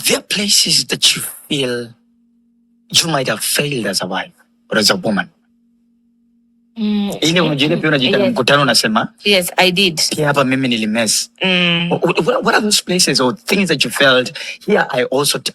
there places that you feel you might have failed as a wife or as a woman? Yes, I did. What are those places or things that you felt, here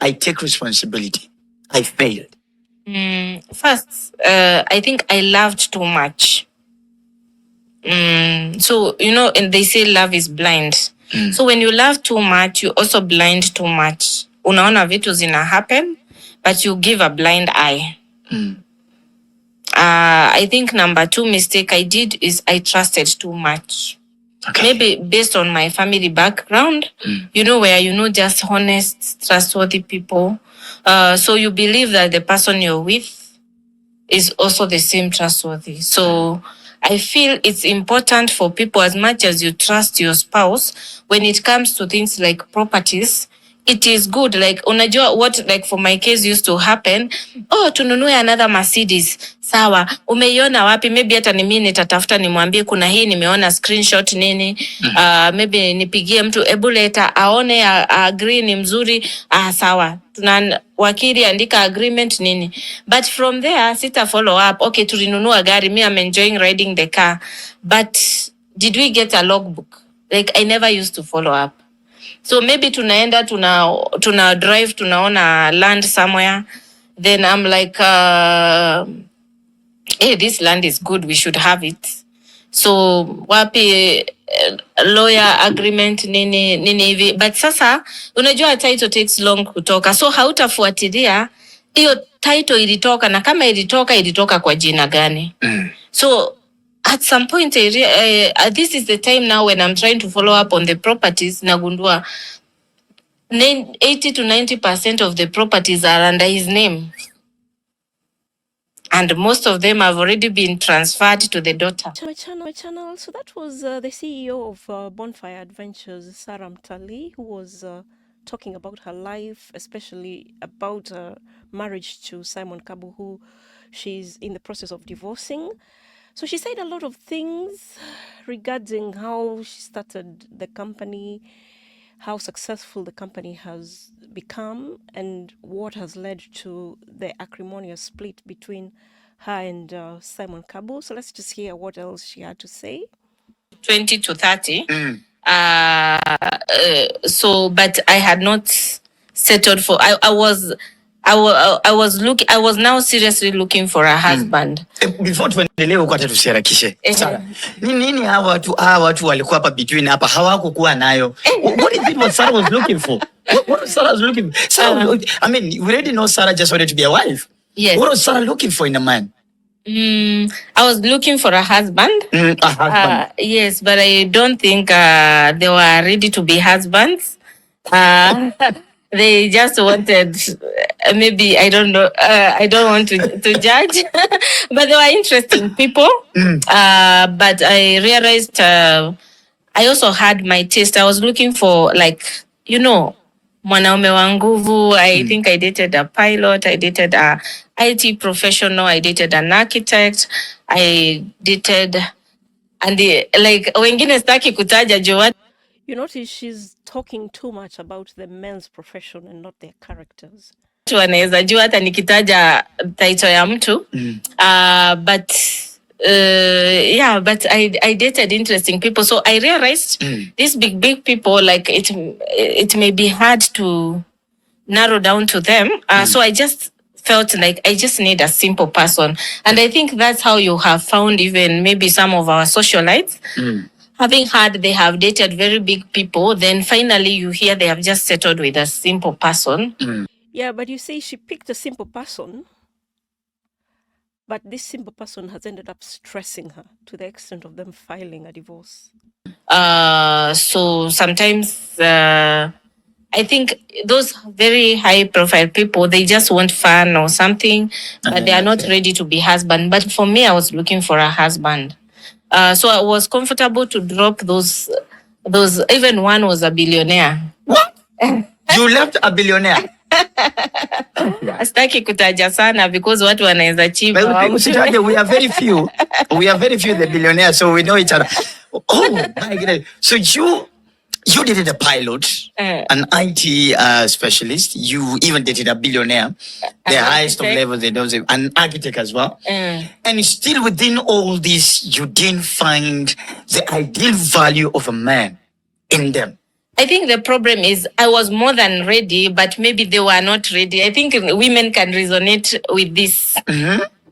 I take responsibility, I failed? First, I think I loved too much. So, and they say love is blind. So when you love too much, you also blind too much. Unaona vitu zina happen, but you give a blind eye. I think number 2 mistake I did is I trusted too much. Okay. Maybe based on my family background, where just honest, trustworthy people. So you believe that the person you're with is also the same trustworthy. So I feel it's important for people, as much as you trust your spouse, when it comes to things like properties, it is good. Like, unajua what, like for my case used to happen, tununue another Mercedes. Sawa, umeiona wapi? Maybe hata ni mimi nitatafuta nimwambie kuna hii nimeona screenshot nini. Maybe nipigie mtu ebuleta aone agree ni mzuri. Sawa, tuna wakili andika agreement nini. But from there sita follow up. Okay, tulinunua gari, me I'm enjoying riding the car. But did we get a logbook? Like, I never used to follow up. So maybe tunaenda tuna drive, tunaona land somewhere, then I'm like, hey, this land is good, we should have it. So wapi lawyer agreement nini hivi. But sasa unajua title takes long kutoka, so hautafuatilia hiyo title ilitoka, na kama ilitoka kwa jina gani. So at some point, this is the time now when I'm trying to follow up on the properties. Nagundua 80 to 90% of the properties are under his name. And most of them have already been transferred to the daughter. My channel. So that was the CEO of Bonfire Adventures, SARA MTALII, who was talking about her life, especially about her marriage to Simon KABU, who she's in the process of divorcing. So she said a lot of things regarding how she started the company, how successful the company has become, and what has led to the acrimonious split between her and Simon KABU. So let's just hear what else she had to say. 20 to 30. So, but I had not settled for. I was now seriously looking for a husband. Before tuendelee uko tusiharakishe. Sara. Nini hawa watu walikuwa hapa between hapa hawakukuwa nayo. What is it what Sara was looking for? What was Sara looking for? Sara, I mean, we already know Sara just wanted to be a wife. Yes. What was Sara looking for in a man? I was looking for a husband. A husband. Yes, but I don't think they were ready to be husbands. They just wanted, maybe, I don't know, I don't want to judge, but they were interesting people. But I realized I also had my taste. I was looking for, like, mwanaume wa nguvu. I think I dated a pilot, I dated a IT professional, I dated an architect, I dated, and wengine staki kutaja juu. You notice she's talking too much about the men's profession and not their characters. Wanaweza jua hata nikitaja title ya mtu. But I dated interesting people. So I realized these big people, like it may be hard to narrow down to them. So I just felt like I just need a simple person. And I think that's how you have found even maybe some of our socialites. Having heard they have dated very big people, then finally you hear they have just settled with a simple person. Yeah, but you say she picked a simple person, but this simple person has ended up stressing her to the extent of them filing a divorce. So sometimes I think those very high profile people, they just want fun or something, but they are not ready to be husband. But for me, I was looking for a husband. So I was comfortable to drop those. Even one was a billionaire. What? You left a billionaire? Astaki kutaja sana because watu wanaweza chiba. We are very few. We are very few the billionaires, so we know each other. Oh my goodness. So You dated a pilot, an IT specialist. You even dated a billionaire, the highest of levels. They don't say an architect as well. And still within all this, you didn't find the ideal value of a man in them. I think the problem is I was more than ready, but maybe they were not ready. I think women can resonate with this.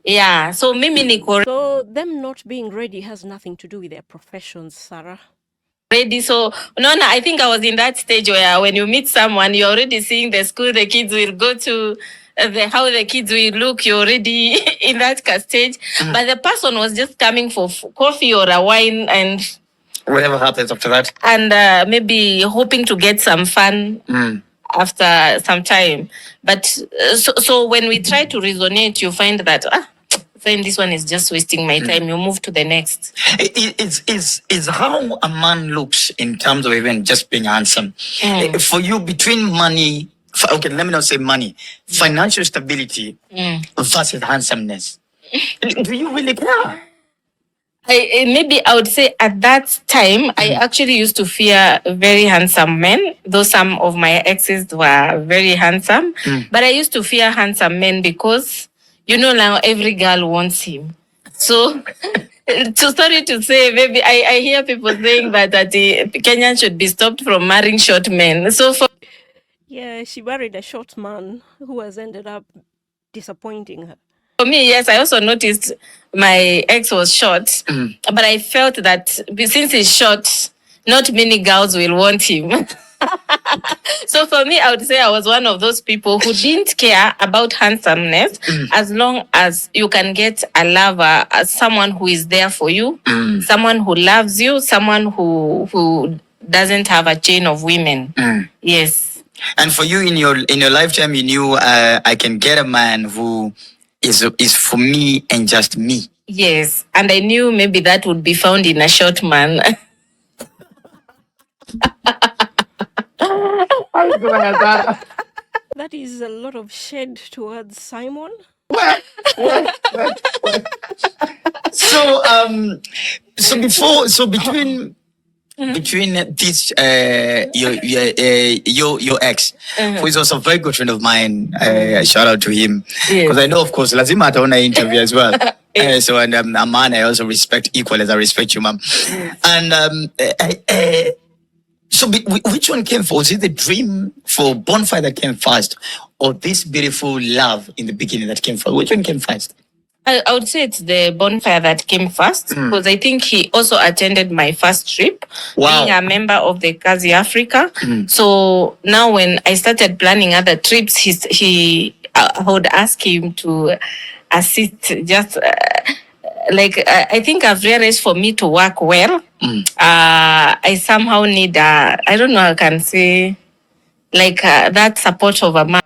Yeah. So maybe Nicole. So them not being ready has nothing to do with their professions, Sarah. Ready. So no, I think I was in that stage where when you meet someone, you're already seeing the school the kids will go to, how the kids will look. You're already in that stage. But the person was just coming for coffee or a wine and whatever happens after that, and maybe hoping to get some fun after some time. But so when we try to resonate, you find that then this one is just wasting my time. You move to the next. It's how a man looks in terms of even just being handsome. For you, between money, okay, let me not say money, financial stability versus handsomeness. Do you really care? Maybe I would say at that time, I actually used to fear very handsome men, though some of my exes were very handsome. But I used to fear handsome men because, you know, now every girl wants him. So, sorry to say, maybe I hear people saying that Kenyans should be stopped from marrying short men. So yeah, she married a short man who has ended up disappointing her. For me, yes, I also noticed my ex was short, but I felt that since he's short, not many girls will want him. So for me, I would say I was one of those people who didn't care about handsomeness as long as you can get a lover, someone who is there for you, someone who loves you, someone who doesn't have a chain of women. Yes. And for you in your lifetime, you knew I can get a man who is for me and just me. Yes, and I knew maybe that would be found in a short man. That is a lot of shade towards Simon. So between this your ex, who is also a very good friend of mine, shout out to him, because I know, of course, lazima ataona interview as well. So and a man I also respect equal as I respect you, ma'am. And so which one came first? Was it the dream for Bonfire that came first, or this beautiful love in the beginning that came first? Which one came first? I would say it's the Bonfire that came first, because I think he also attended my first trip, being a member of the Kazi Africa. So now when I started planning other trips, I would ask him to assist. Just I think I've realized for me to work well, I somehow need I don't know how I can say, that support of a man.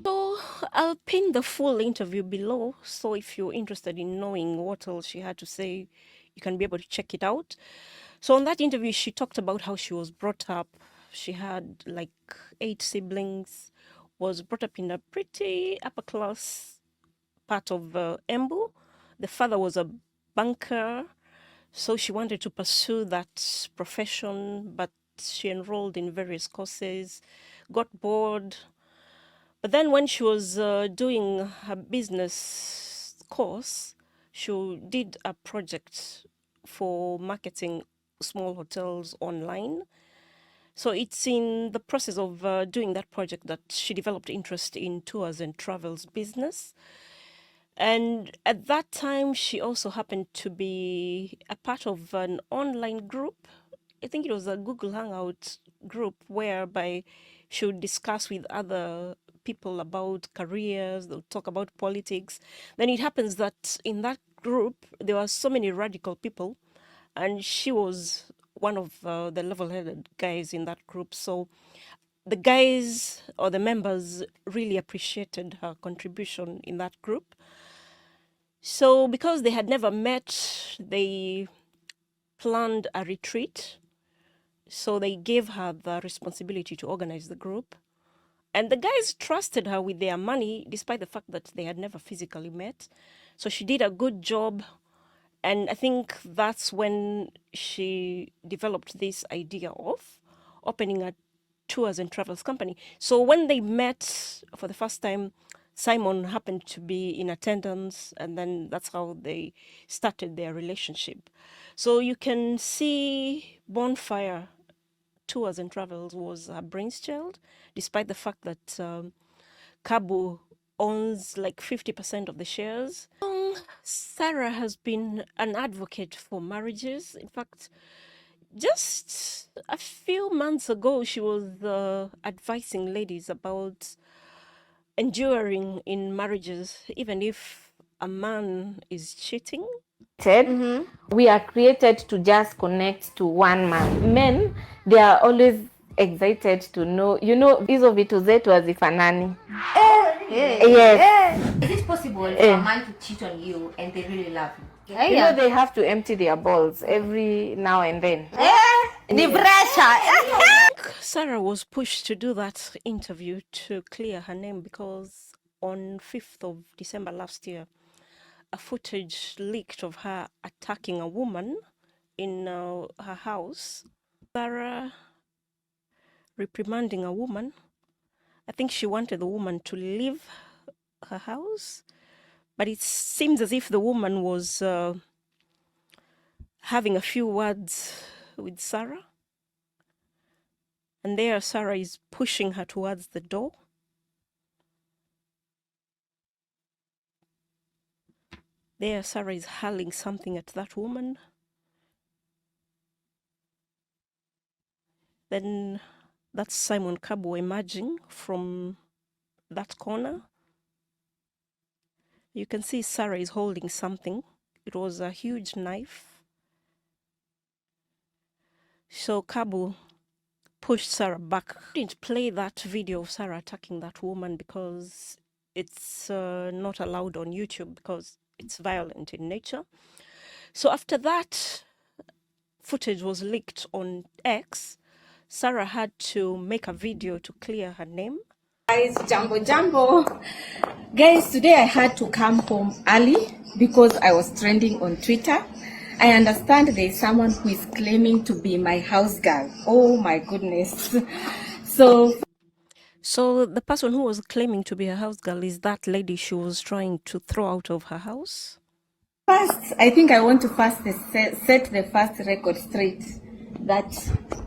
So I'll pin the full interview below. So if you're interested in knowing what else she had to say, you can be able to check it out. So on that interview, she talked about how she was brought up. She had like 8 siblings, was brought up in a pretty upper class part of Embu. The father was a banker, so she wanted to pursue that profession, but she enrolled in various courses, got bored. But then when she was doing her business course, she did a project for marketing small hotels online. So it's in the process of doing that project that she developed interest in tours and travels business. And at that time, she also happened to be a part of an online group. I think it was a Google Hangout group whereby she would discuss with other people about careers, they'll talk about politics. Then it happens that in that group, there were so many radical people, and she was one of the level-headed guys in that group. So the guys or the members really appreciated her contribution in that group. So because they had never met, they planned a retreat. So they gave her the responsibility to organize the group. And the guys trusted her with their money, despite the fact that they had never physically met. So she did a good job. And I think that's when she developed this idea of opening a tours and travels company. So when they met for the first time, Simon happened to be in attendance, and then that's how they started their relationship. So you can see Bonfire Tours and Travels was her brainchild, despite the fact that KABU owns like 50% of the shares. SARA has been an advocate for marriages. In fact, just a few months ago, she was advising ladies about enduring in marriages, even if a man is cheating. We are created to just connect to one man. Men, they are always excited to know, hizo vitu zetu hazifanani. Yes. Is it possible for a man to cheat on you and they really love you? Yeah. They have to empty their balls every now and then. The pressure. SARA was pushed to do that interview to clear her name because on 5th of December last year, a footage leaked of her attacking a woman in her house. SARA reprimanding a woman. I think she wanted the woman to leave her house, but it seems as if the woman was having a few words with SARA. And there SARA is pushing her towards the door. There SARA is hurling something at that woman. Then that's Simon KABU emerging from that corner. You can see SARA is holding something. It was a huge knife. So KABU pushed SARA back. I didn't play that video of SARA attacking that woman because it's not allowed on YouTube because it's violent in nature. So after that footage was leaked on X, SARA had to make a video to clear her name. Guys, jambo. Guys, today I had to come home early because I was trending on Twitter. I understand there is someone who is claiming to be my house girl. Oh my goodness. So the person who was claiming to be a house girl is that lady she was trying to throw out of her house. First, I think I want to set the first record straight that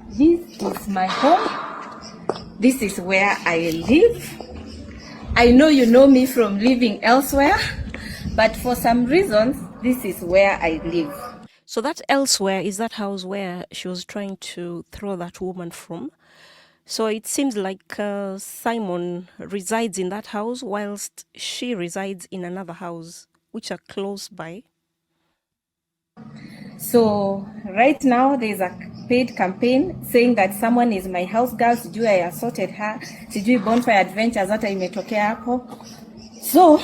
this is my home. This is where I live. I know you know me from living elsewhere, but for some reasons, this is where I live. So that elsewhere is that house where she was trying to throw that woman from. So it seems like Simon resides in that house whilst she resides in another house, which are close by. So right now there's a paid campaign saying that someone is my house girl, sijui I assaulted her, sijui Bonfire Adventures hata imetokea hapo. So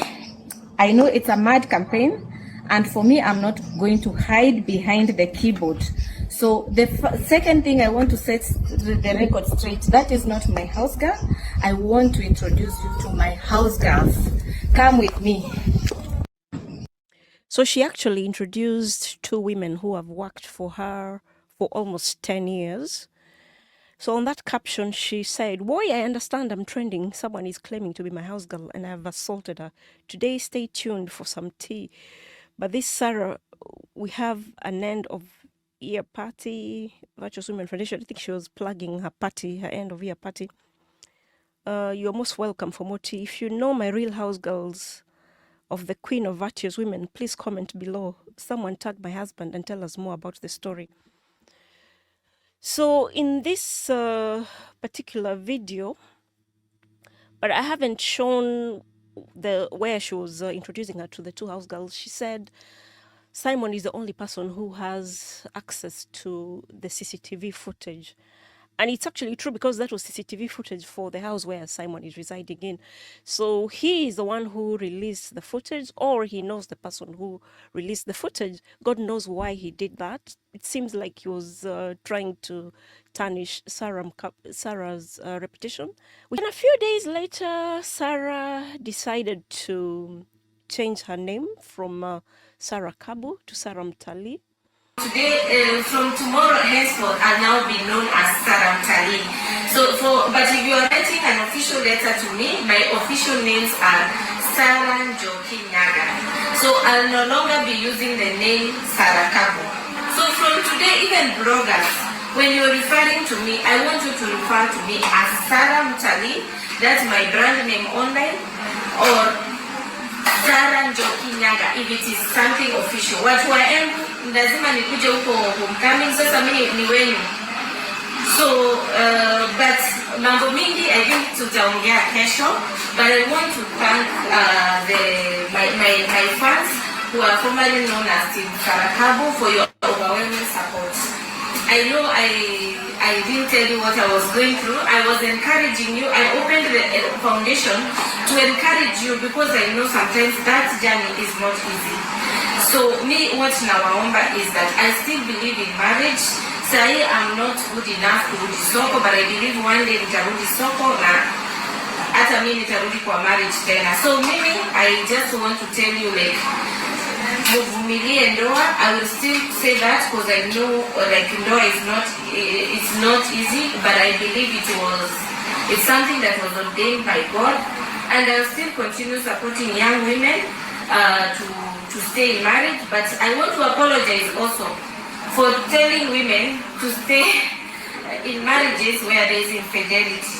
I know it's a mad campaign, and for me, I'm not going to hide behind the keyboard. So the second thing I want to set the record straight, that is not my house girl. I want to introduce you to my house girls. Come with me. So she actually introduced two women who have worked for her for almost 10 years. So on that caption, she said, "Boy, I understand I'm trending. Someone is claiming to be my house girl and I have assaulted her. Today, stay tuned for some tea. But this SARA, we have an end of year party, Virtuous Women Foundation. I think she was plugging her party, her end of year party. You're most welcome for more tea. If you know my real house girls of the Queen of Virtuous Women, please comment below. Someone tag my husband and tell us more about the story." So in this particular video, but I haven't shown where she was introducing her to the two house girls. She said Simon is the only person who has access to the CCTV footage. And it's actually true because that was CCTV footage for the house where Simon is residing in. So he is the one who released the footage, or he knows the person who released the footage. God knows why he did that. It seems like he was trying to tarnish SARA's reputation. And a few days later, SARA decided to change her name from SARA KABU to SARA MTALII. Today, from tomorrow henceforth, I'll now be known as SARA MTALII. But if you are writing an official letter to me, my official names are SARA Nyaga. So I'll no longer be using the name SARA KABU. So from today, even bloggers, when you're referring to me, I want you to refer to me as SARA MTALII, that's my brand name online, or SARA Nyaga if it is something official. Watu wa embu lazima nikuje huko homecoming, sasa mimi ni wenu. So but mambo mingi I think tutaongea kesho, but I want to thank my fans who are formerly known as Team SARA KABU for your overwhelming support. I know I didn't tell you what I was going through. I was encouraging you. I opened the foundation to encourage you because I know sometimes that journey is not easy. So me, what nawaomba is that I still believe in marriage. Say I'm not good enough to rudi soko, but I believe one day nitarudi soko na hata mimi nitarudi kwa marriage tena. So mimi, I just want to tell you like, muvumilie ndoa. I will still say that because I know like ndoa is it's not easy, but I believe it's something that was ordained by God, and I'll still continue supporting young women to stay in marriage. But I want to apologize also for telling women to stay in marriages where there is infidelity.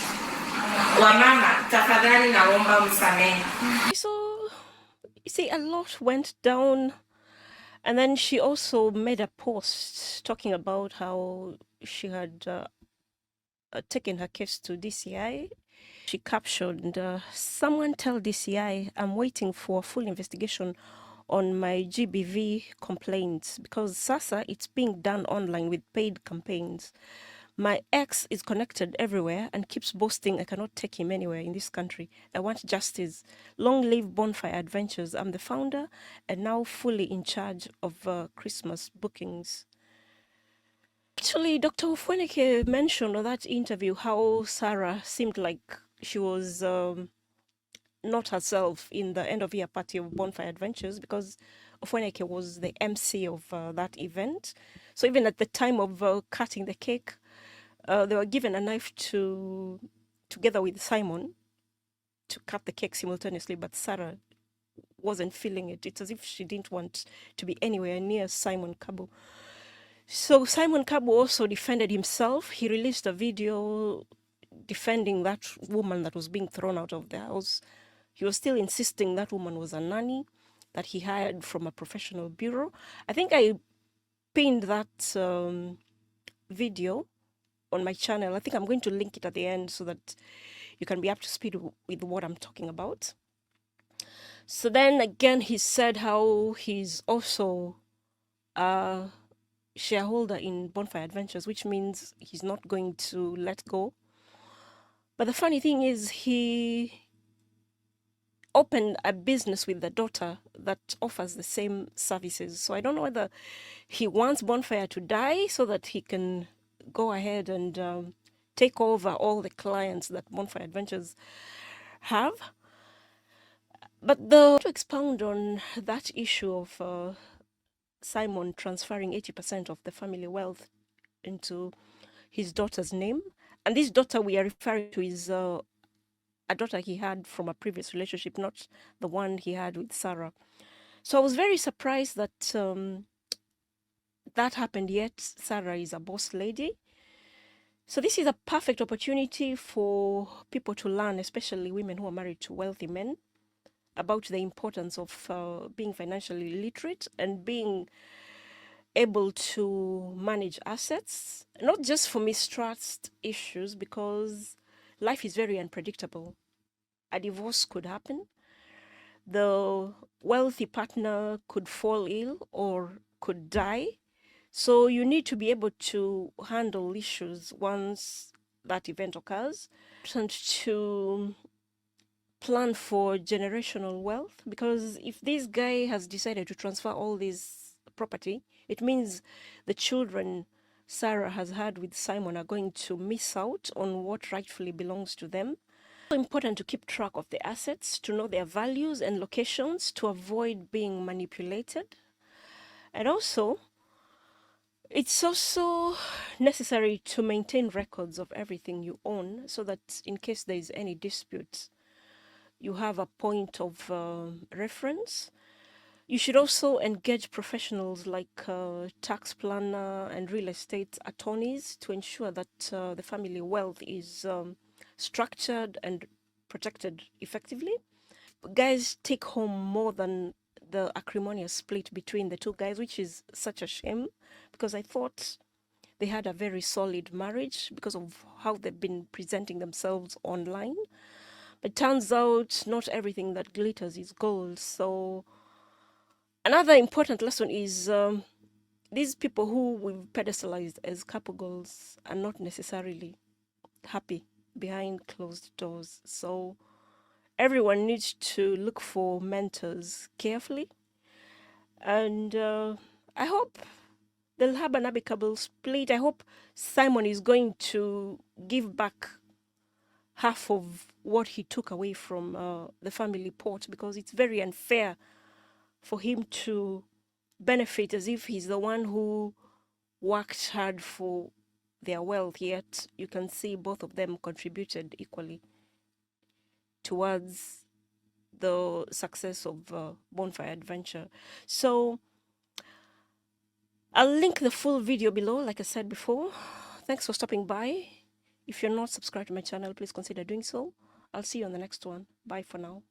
Wamama, tafadhali naomba msamehe. So, you see, a lot went down, and then she also made a post talking about how she had taken her case to DCI. She captioned, "Someone tell DCI I'm waiting for a full investigation on my GBV complaints because SASA, it's being done online with paid campaigns. My ex is connected everywhere and keeps boasting I cannot take him anywhere in this country. I want justice. Long live Bonfire Adventures. I'm the founder and now fully in charge of Christmas bookings." Actually, Dr. Ufweneke mentioned on that interview how SARA seemed like she was not herself in the end of year party of Bonfire Adventures because Ufweneke was the MC of that event. So even at the time of cutting the cake, they were given a knife together with Simon to cut the cake simultaneously, but SARA wasn't feeling it. It's as if she didn't want to be anywhere near Simon KABU. So Simon KABU also defended himself. He released a video defending that woman that was being thrown out of the house. He was still insisting that woman was a nanny that he hired from a professional bureau. I think I pinned that video on my channel. I think I'm going to link it at the end so that you can be up to speed with what I'm talking about. So then again, he said how he's also a shareholder in Bonfire Adventures, which means he's not going to let go. But the funny thing is he opened a business with the daughter that offers the same services. So I don't know whether he wants Bonfire to die so that he can go ahead and take over all the clients that Bonfire Adventures have. But to expound on that issue of Simon transferring 80% of the family wealth into his daughter's name, and this daughter we are referring to is a daughter he had from a previous relationship, not the one he had with SARA. So I was very surprised that that happened, yet SARA is a boss lady. So this is a perfect opportunity for people to learn, especially women who are married to wealthy men, about the importance of being financially literate and being able to manage assets, not just for mistrust issues, because life is very unpredictable. A divorce could happen. The wealthy partner could fall ill or could die. So you need to be able to handle issues once that event occurs. And to plan for generational wealth, because if this guy has decided to transfer all this property, it means the children SARA has had with Simon are going to miss out on what rightfully belongs to them. It's important to keep track of the assets, to know their values and locations, to avoid being manipulated. And also, It's also necessary to maintain records of everything you own so that in case there is any dispute, you have a point of reference. You should also engage professionals like tax planner and real estate attorneys to ensure that the family wealth is structured and protected effectively. Guys take home more than the acrimonious split between the two guys, which is such a shame because I thought they had a very solid marriage because of how they've been presenting themselves online. But turns out not everything that glitters is gold. So another important lesson is these people who we've pedestalized as couple goals are not necessarily happy behind closed doors. So everyone needs to look for mentors carefully. And I hope they'll have an amicable split. I hope Simon is going to give back half of what he took away from the family pot, because it's very unfair for him to benefit as if he's the one who worked hard for their wealth, yet you can see both of them contributed equally towards the success of Bonfire Adventure. So I'll link the full video below, like I said before. Thanks for stopping by. If you're not subscribed to my channel, please consider doing so. I'll see you on the next one. Bye for now.